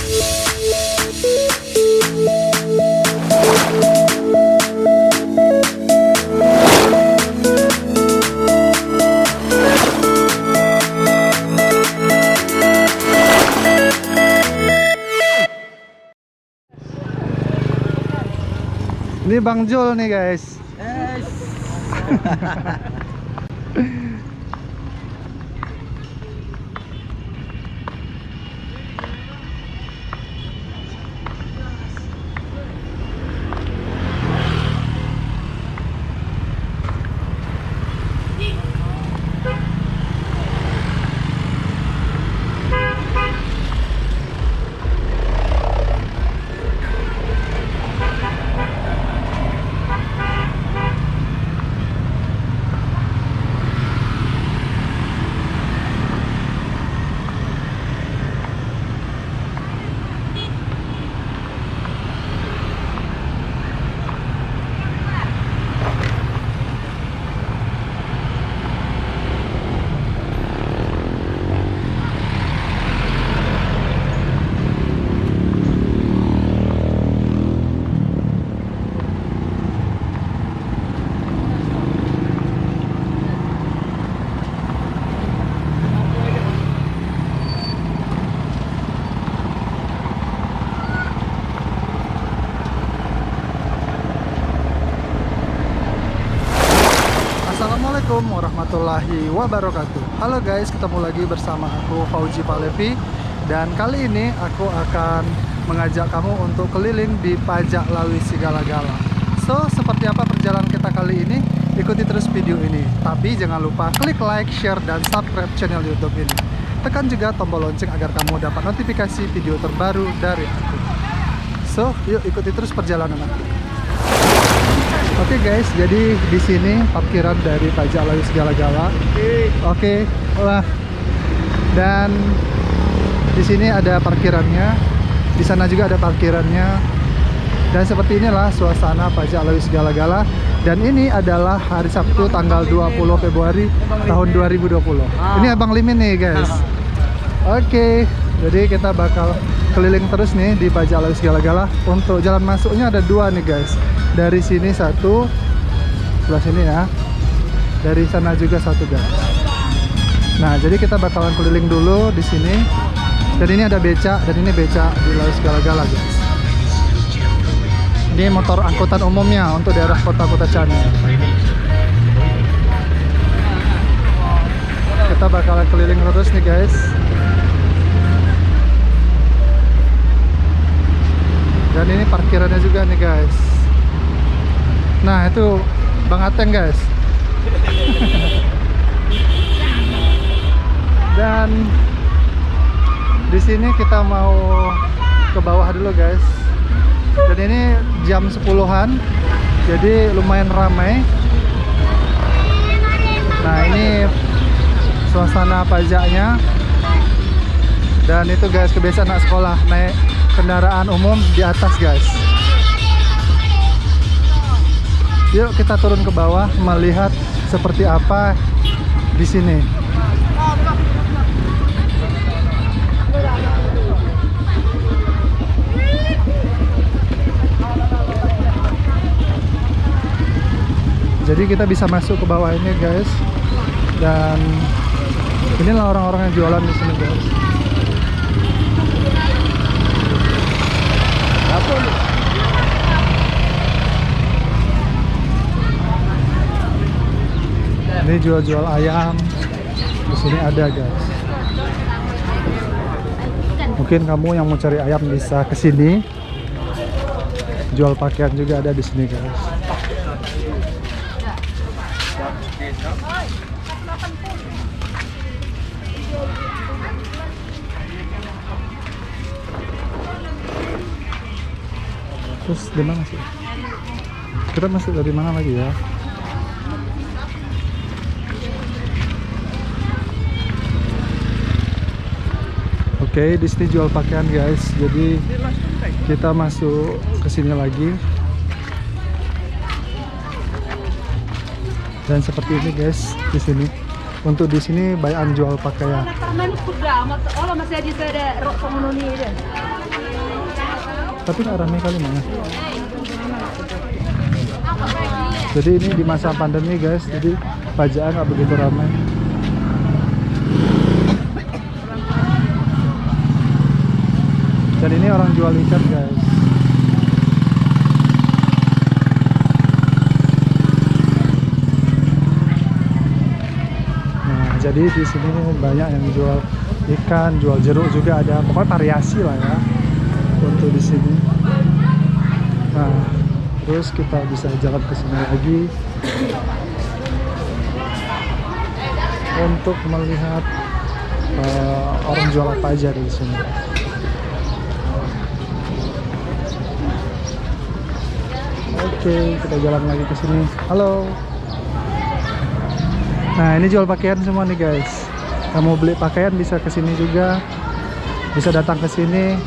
Ini Bang Jul nih guys. Assalamualaikum warahmatullahi wabarakatuh. Halo guys, ketemu lagi bersama aku Fauji Palevi. Dan kali ini aku akan mengajak kamu untuk keliling di Pajak Lawi Sigala-Gala. So, seperti apa perjalanan kita kali ini? Ikuti terus video ini. Tapi jangan lupa klik like, share, dan subscribe channel YouTube ini. Tekan juga tombol lonceng agar kamu dapat notifikasi video terbaru dari aku. So, yuk ikuti terus perjalanan aku. Oke guys, jadi di sini parkiran dari Pajak Lawi Sigala-Gala. Oke, wah. Dan di sini ada parkirannya. Di sana juga ada parkirannya. Dan seperti inilah suasana Pajak Lawi Sigala-Gala. Dan ini adalah hari Sabtu tanggal 20 Februari tahun 2020. Ini Abang Limin nih guys. Oke, jadi kita bakal keliling terus nih di Pajak Lawi Sigala-Gala. Untuk jalan masuknya ada dua nih guys. Dari sini satu, sebelah sini ya. Dari sana juga satu guys. Nah, jadi kita bakalan keliling dulu di sini. Dan ini ada becak, dan ini becak di Lawi Sigala-Gala guys. Ini motor angkutan umumnya untuk daerah Kota Kutacani. Kita bakalan keliling terus nih guys. Dan ini parkirannya juga nih guys. Nah, itu Bang Ateng guys. Dan di sini kita mau ke bawah dulu guys. Dan ini jam 10-an, jadi lumayan ramai. Nah, ini suasana pajaknya. Dan itu guys, kebiasaan anak sekolah naik kendaraan umum di atas guys. Yuk kita turun ke bawah melihat seperti apa di sini. Jadi kita bisa masuk ke bawah ini guys. Dan inilah orang-orang yang jualan di sini guys. Ini jual-jual ayam. Di sini ada guys. Mungkin kamu yang mau cari ayam bisa ke sini. Jual pakaian juga ada di sini guys. Terus di mana sih? Kita masuk dari mana lagi ya? Oke, di sini jual pakaian guys. Jadi kita masuk ke sini lagi. Dan seperti ini guys di sini. Untuk di sini bayan jual pakaian. Tapi nggak ramai kali mana. Jadi ini di masa pandemi guys, jadi pajakan nggak begitu ramai. Dan ini orang jual ikan guys. Nah, jadi di sini banyak yang jual ikan, jual jeruk juga ada. Pokoknya variasi lah ya untuk di sini. Nah, terus kita bisa jalan ke sini lagi untuk melihat orang jual apa aja di sini. Oke, kita jalan lagi ke sini. Halo. Nah, ini jual pakaian semua nih guys. Kamu beli pakaian bisa ke sini juga. Bisa datang ke sini.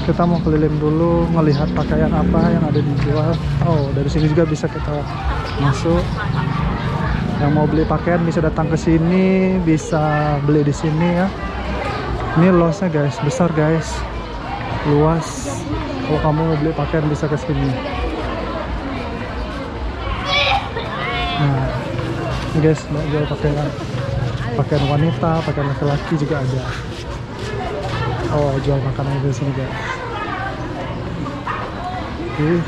Kita mau keliling dulu, melihat pakaian apa yang ada dijual. Oh, dari sini juga bisa kita masuk. Yang mau beli pakaian bisa datang ke sini, bisa beli di sini ya. Ini luasnya guys, besar guys, luas. Kalau kamu mau beli pakaian bisa ke sini. Nah, ini guys, mau jual pakaian wanita, pakaian laki-laki juga ada. Oh, jual makanan di sini guys. Oke.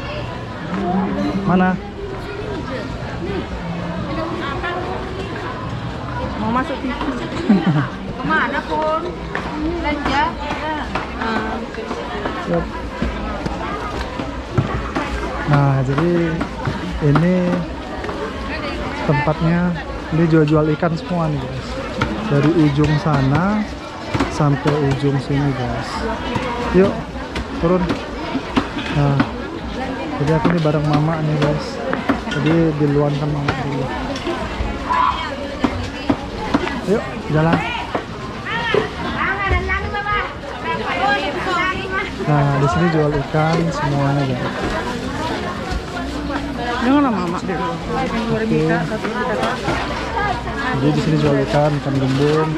Mana? Mau masuk TV. Kemana pun belanja. Yep. Nah, jadi ini tempatnya, ini jual-jual ikan semua nih guys. Dari ujung sana sampai ujung sini guys. Yuk, turun. Nah, jadi aku ini bareng mama nih guys. Jadi diluankan mama dulu. Yuk, jalan. Nah, di sini jual ikan semuanya guys. Jangan mama dulu. Oke. Jadi di sini jual ikan gembung.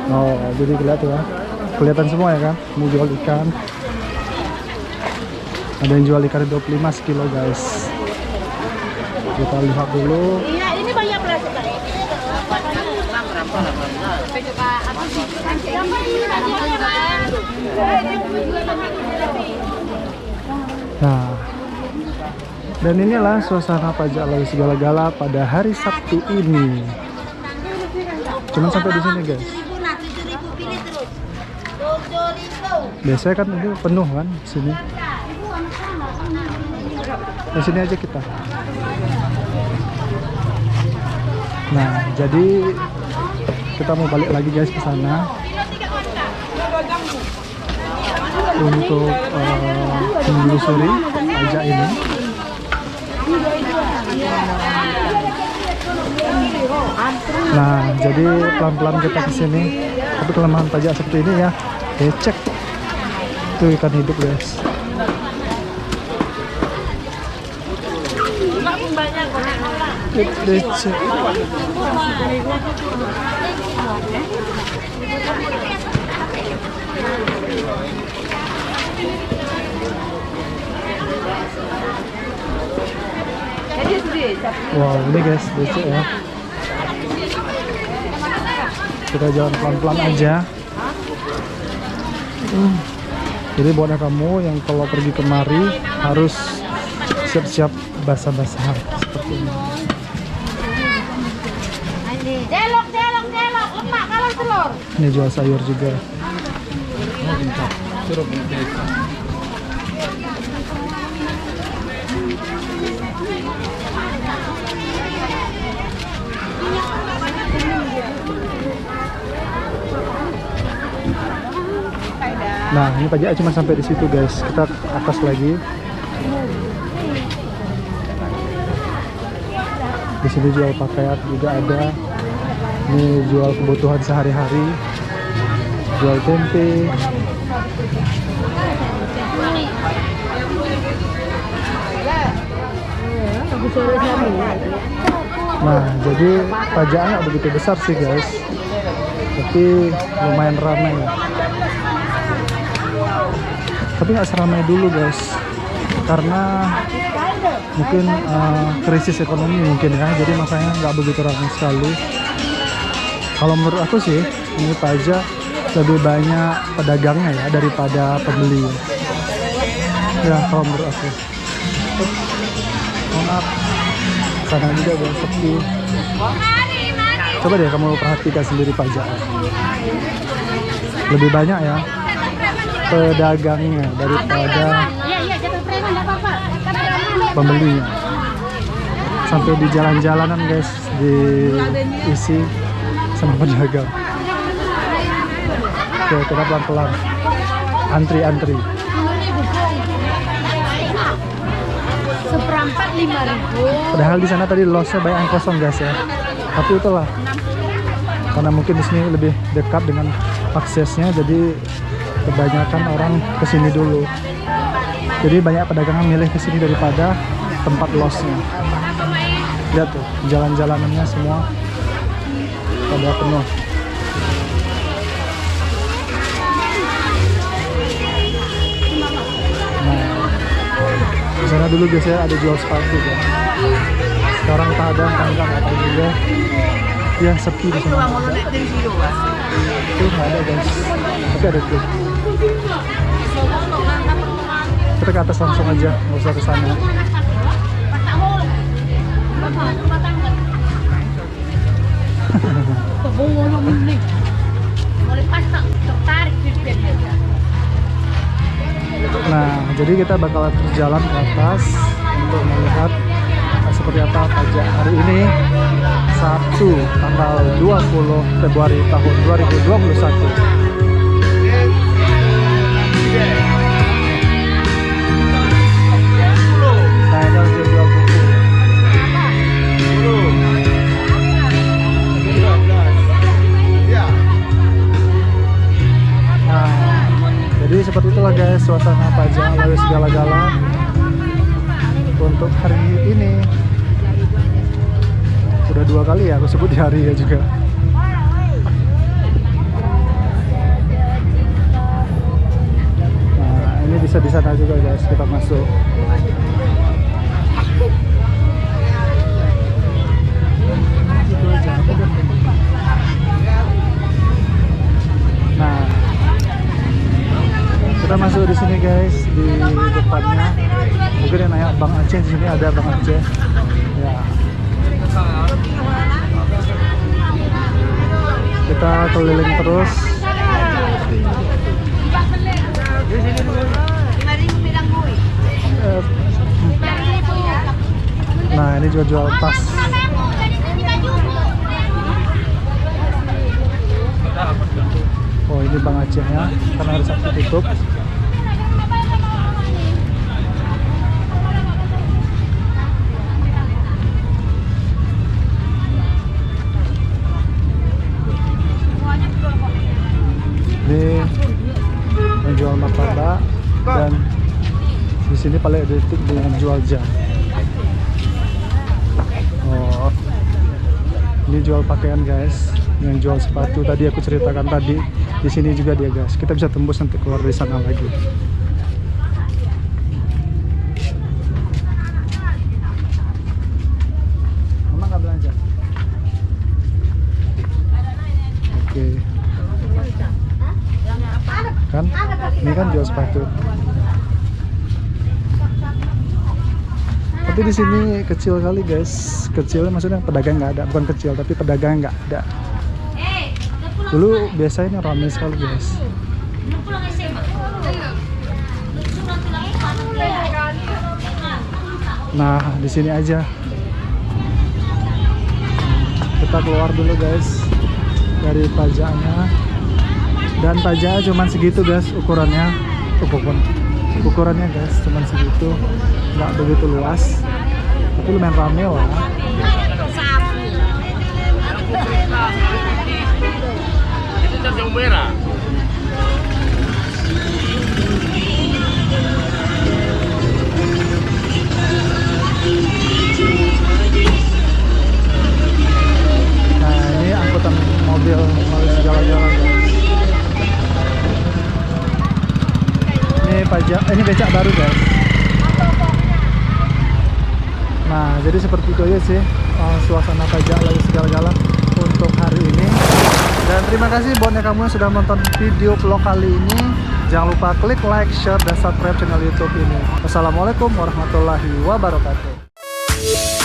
Oh, jadi kelihatan semua ya kan? Mau jual ikan. Ada yang jual ikan 25 sekilo guys. Kita lihat dulu. Iya, ini banyak plastik. Nah, dan inilah suasana pajak lalu segala-gala pada hari Sabtu ini. Cuman sampai di sini guys. Biasanya kan itu penuh kan sini. Di sini aja kita. Nah, jadi kita mau balik lagi guys ke sana untuk menelusuri pajak ini. Nah, jadi pelan-pelan kita ke sini. Tapi kelemahan pajak seperti ini ya, becek. Itu ikan hidup guys. Becek. Wow, ini guys, becek ya. Kita jalan pelan-pelan aja. Jadi buat kamu yang kalau pergi kemari harus siap-siap basah-basahan seperti ini. Delok, lemak kalah telur. Ini jual sayur juga. Nah, ini pajak cuma sampai di situ guys. Kita ke atas lagi. Di sini jual pakaian juga ada. Ini jual kebutuhan sehari-hari. Jual tempe. Nah, jadi pajaknya nggak begitu besar sih guys, tapi lumayan ramai ya. Tapi nggak seramai dulu guys, karena mungkin krisis ekonomi mungkin ya, jadi makanya nggak begitu ramai sekali. Kalau menurut aku sih, ini pajak lebih banyak pedagangnya ya daripada pembeli. Ya, kalau menurut aku. Maaf, sana juga guys sepi. Coba deh kamu perhatikan sendiri pajak. Lebih banyak ya pedagangnya daripada pembelinya. Sampai di jalan-jalanan guys diisi sama pedagang. Oke, kita pelan-pelan. Antri-antri. Seperempat 5.000. Padahal di sana tadi losnya banyak yang kosong guys ya. Tapi itulah, karena mungkin di sini lebih dekat dengan aksesnya, jadi kebanyakan orang kesini dulu. Jadi banyak pedagang yang milih kesini daripada tempat losnya. Lihat tuh, jalan-jalanannya semua pada penuh. Di sana dulu biasanya ada jual sepatu kan. Sekarang tak ada, nggak tahu juga. Ya sepi di sana. Itu nggak ada guys. Tapi ada tuh. Kita ke atas langsung aja, nggak usah ke sana. Nah, jadi kita bakalan berjalan ke atas untuk melihat seperti apa pajak hari ini, Sabtu tanggal 20 Februari tahun 2021. Nah, ini harus jual buku. Nah, jadi seperti itulah guys suasana pajak lalu segala-gala untuk hari ini. Udah 2 kali ya aku sebut di hari ya juga. Nah, ini bisa di sana juga guys, kita masuk. Nah, kita masuk di sini guys, di depannya. Mungkin yang nanya Bang Aceh, di sini ada Bang Aceh. Ya. Kita keliling terus. Nah, ini jual-jual tas. Oh, ini Bang Acehnya, karena hari Sabtu tutup. Ini menjual martabak dan di sini paling identik dengan jual jam. Oh, ini jual pakaian guys, yang jual sepatu tadi aku ceritakan tadi. Di sini juga dia guys. Kita bisa tembus nanti keluar dari sana lagi. Mama nggak belanja? Oke. Kan ini kan jual sepatu, tapi di sini kecil kali guys. Kecilnya maksudnya pedagang nggak ada, bukan kecil tapi pedagang nggak ada. Dulu biasanya ramai sekali guys. Nah, di sini aja kita keluar dulu guys dari pajaknya. Dan pajaknya cuma segitu guys ukurannya. Ukurannya guys cuma segitu, nggak begitu luas, tapi lumayan rame lah. Nah, jadi seperti itu aja sih suasana pajak lagi segala-gala untuk hari ini. Dan terima kasih buat yang kamu yang sudah menonton video vlog kali ini. Jangan lupa klik like, share, dan subscribe channel YouTube ini. Wassalamualaikum warahmatullahi wabarakatuh.